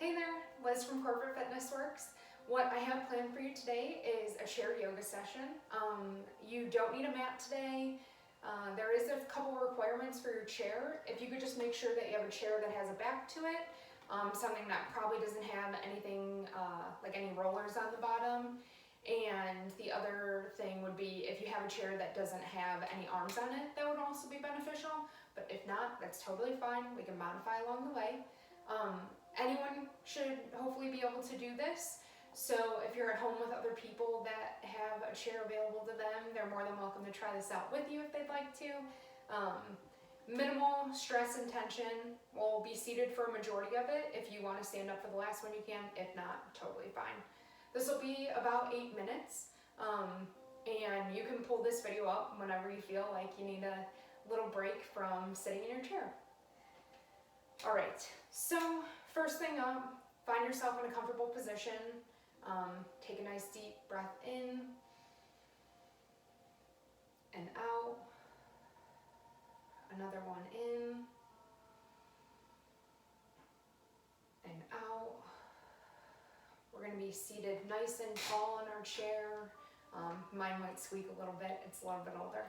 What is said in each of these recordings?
Hey there, Liz from Corporate Fitness Works. What I have planned for you today is a chair yoga session. You don't need a mat today. There is a couple requirements for your chair. If you could just make sure that you have a chair that has a back to it, something that probably doesn't have anything like any rollers on the bottom. And the other thing would be if you have a chair that doesn't have any arms on it, that would also be beneficial. But if not, that's totally fine. We can modify along the way. Anyone should hopefully be able to do this. So if you're at home with other people that have a chair available to them, they're more than welcome to try this out with you if they'd like to. Minimal stress and tension. We'll be seated for a majority of it. If you want to stand up for the last one, you can. If not, totally fine. This will be about 8 minutes. And you can pull this video up whenever you feel like you need a little break from sitting in your chair. All right, so first thing up, find yourself in a comfortable position. Take a nice deep breath in and out. Another one in and out. We're going to be seated nice and tall in our chair. Mine might squeak a little bit, it's a little bit older.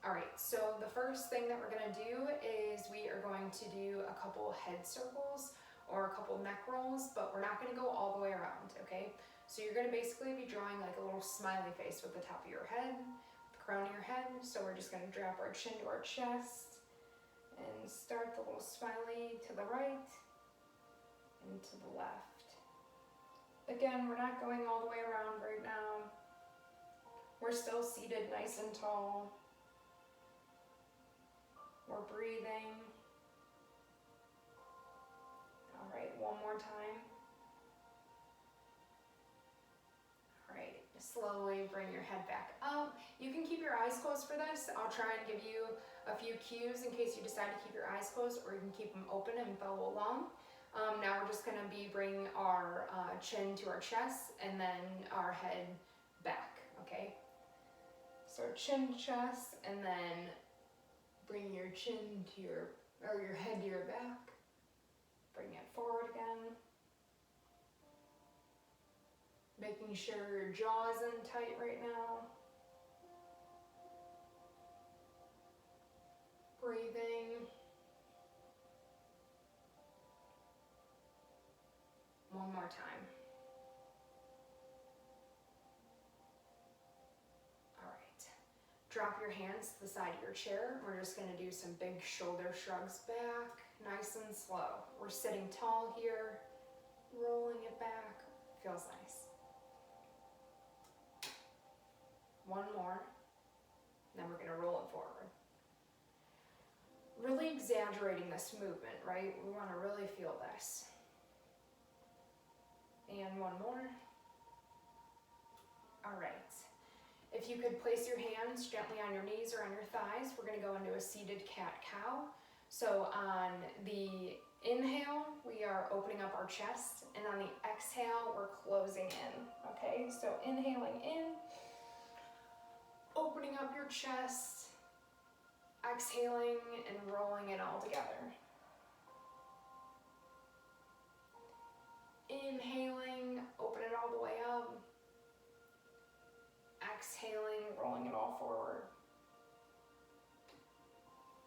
All right, so the first thing that we're gonna do is we are going to do a couple head circles or a couple neck rolls, but we're not gonna go all the way around, okay? So you're gonna basically be drawing like a little smiley face with the top of your head, the crown of your head. So we're just gonna drop our chin to our chest and start the little smiley to the right and to the left. Again, we're not going all the way around right now. We're still seated nice and tall. We're breathing. All right, one more time. All right, slowly bring your head back up. You can keep your eyes closed for this. I'll try and give you a few cues in case you decide to keep your eyes closed, or you can keep them open and follow along. Now we're just gonna be bringing our chin to our chest and then our head back, okay? So chin to chest, and then bring your chin to your head to your back. Bring it forward again. Making sure your jaw isn't tight right now. Breathing. One more time. Drop your hands to the side of your chair. We're just gonna do some big shoulder shrugs back, nice and slow. We're sitting tall here, rolling it back. Feels nice. One more, then we're gonna roll it forward. Really exaggerating this movement, right? We wanna really feel this. And one more. All right. If you could place your hands gently on your knees or on your thighs, we're gonna go into a seated cat-cow. So on the inhale, we are opening up our chest, and on the exhale, we're closing in, okay? So inhaling in, opening up your chest, exhaling and rolling it all together. Inhaling, open it all the way up. Exhaling, rolling it all forward.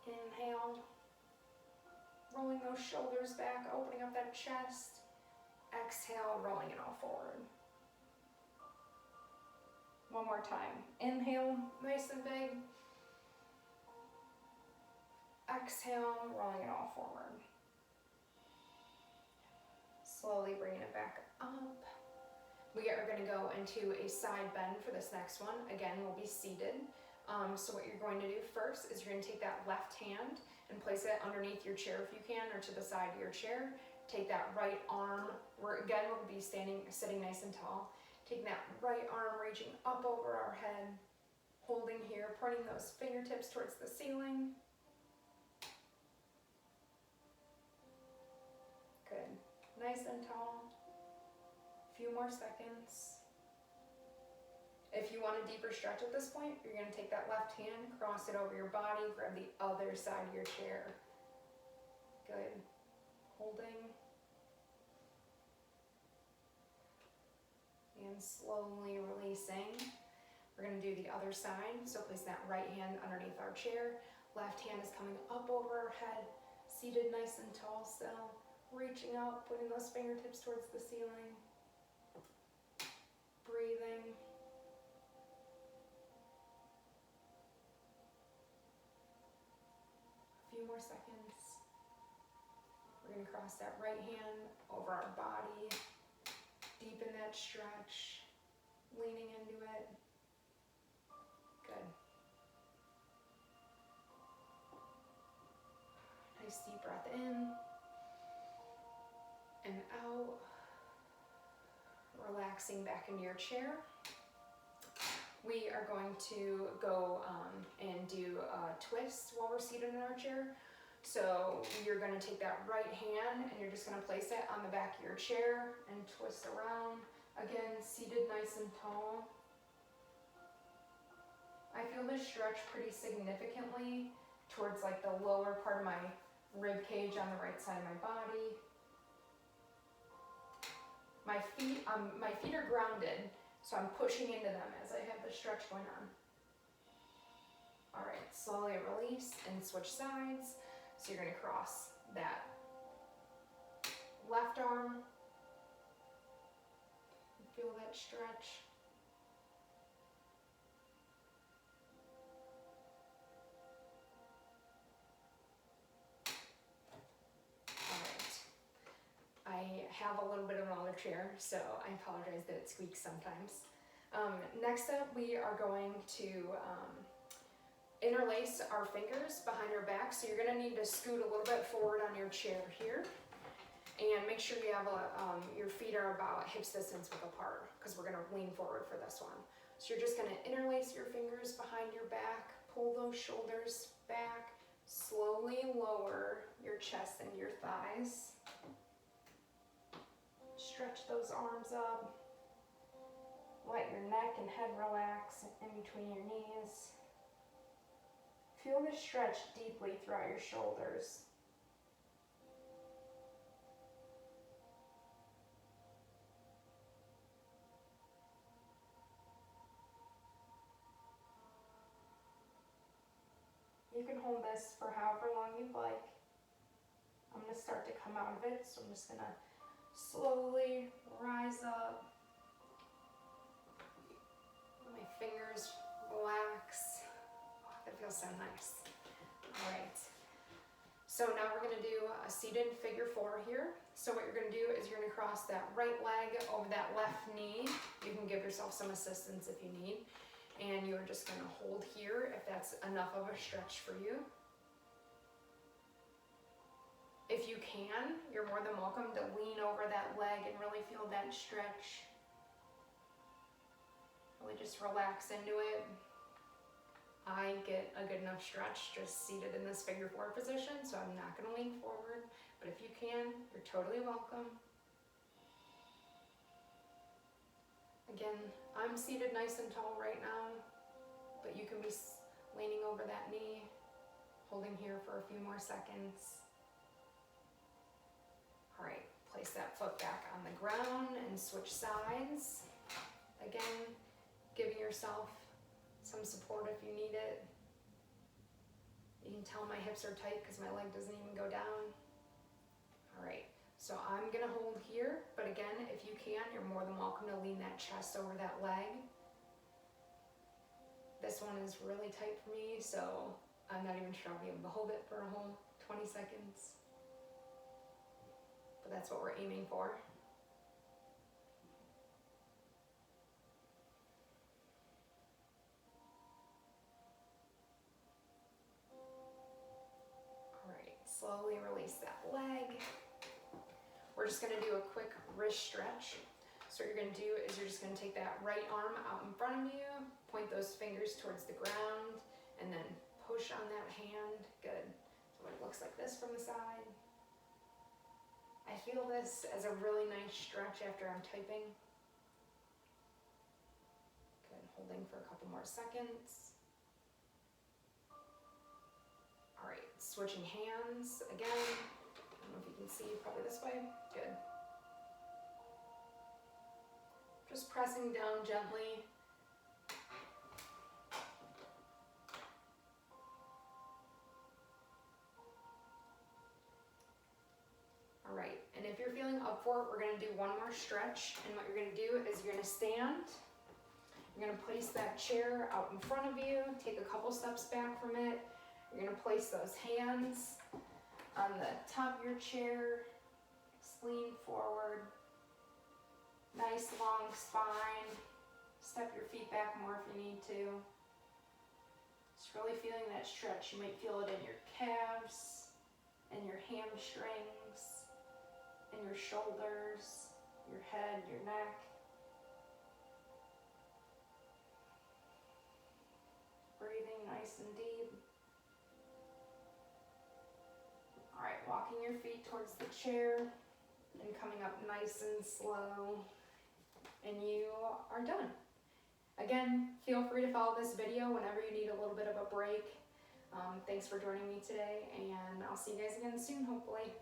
Inhale, rolling those shoulders back, opening up that chest. Exhale, rolling it all forward. One more time. Inhale, nice and big. Exhale, rolling it all forward. Slowly bringing it back up. We are going to go into a side bend for this next one. Again, we'll be seated. So what you're going to do first is you're going to take that left hand and place it underneath your chair if you can, or to the side of your chair. Take that right arm. We'll be sitting nice and tall. Taking that right arm, reaching up over our head, holding here, pointing those fingertips towards the ceiling. Good. Nice and tall. Few more seconds. If you want a deeper stretch at this point, you're going to take that left hand, cross it over your body, grab the other side of your chair. Good. Holding. and slowly releasing. We're going to do the other side. So place that right hand underneath our chair. Left hand is coming up over our head, seated nice and tall still. Reaching out, putting those fingertips towards the ceiling. Breathing. A few more seconds. We're going to cross that right hand over our body. Deepen that stretch. Leaning into it. Good. Nice deep breath in and out. Relaxing back into your chair. We are going to go and do a twist while we're seated in our chair. So you're going to take that right hand and you're just going to place it on the back of your chair and twist around. Again, seated nice and tall. I feel this stretch pretty significantly towards like the lower part of my rib cage on the right side of my body. My feet are grounded, so I'm pushing into them as I have the stretch going on. All right, slowly release and switch sides. So you're going to cross that left arm. Feel that stretch. I have a little bit of another chair, so I apologize that it squeaks sometimes. Next up, we are going to interlace our fingers behind our back. So you're going to need to scoot a little bit forward on your chair here. And make sure you have your feet are about hips distance width apart, because we're going to lean forward for this one. So you're just going to interlace your fingers behind your back, pull those shoulders back, slowly lower your chest and your thighs. Stretch those arms up. Let your neck and head relax in between your knees. Feel the stretch deeply throughout your shoulders. You can hold this for however long you'd like. I'm going to start to come out of it, so I'm just going to slowly rise up. My fingers relax. Oh, that feels so nice. All right. So now we're going to do a seated figure four here. So what you're going to do is you're going to cross that right leg over that left knee. You can give yourself some assistance if you need. And you're just going to hold here if that's enough of a stretch for you. If you can, you're more than welcome to lean over that leg and really feel that stretch. Really just relax into it. I get a good enough stretch just seated in this figure four position, so I'm not going to lean forward. But if you can, you're totally welcome. Again, I'm seated nice and tall right now, but you can be leaning over that knee, holding here for a few more seconds. All right, place that foot back on the ground and switch sides. Again, giving yourself some support if you need it. You can tell my hips are tight because my leg doesn't even go down. All right, so I'm gonna hold here, but again, if you can, you're more than welcome to lean that chest over that leg. This one is really tight for me, so I'm not even sure I'll be able to hold it for a whole 20 seconds. But that's what we're aiming for. All right, slowly release that leg. We're just gonna do a quick wrist stretch. So what you're gonna do is you're just gonna take that right arm out in front of you, point those fingers towards the ground, and then push on that hand. Good. So it looks like this from the side. I feel this as a really nice stretch after I'm typing. Good, holding for a couple more seconds. All right, switching hands again. I don't know if you can see, probably this way. Good. Just pressing down gently. All right, and if you're feeling up for it, we're gonna do one more stretch. And what you're gonna do is you're gonna stand. You're gonna place that chair out in front of you, take a couple steps back from it. You're gonna place those hands on the top of your chair, just lean forward, nice long spine. Step your feet back more if you need to. Just really feeling that stretch. You might feel it in your calves, in your hamstrings, in your shoulders, your head, your neck. Breathing nice and deep. All right, walking your feet towards the chair and coming up nice and slow. And you are done. Again, feel free to follow this video whenever you need a little bit of a break. Thanks for joining me today, and I'll see you guys again soon, hopefully.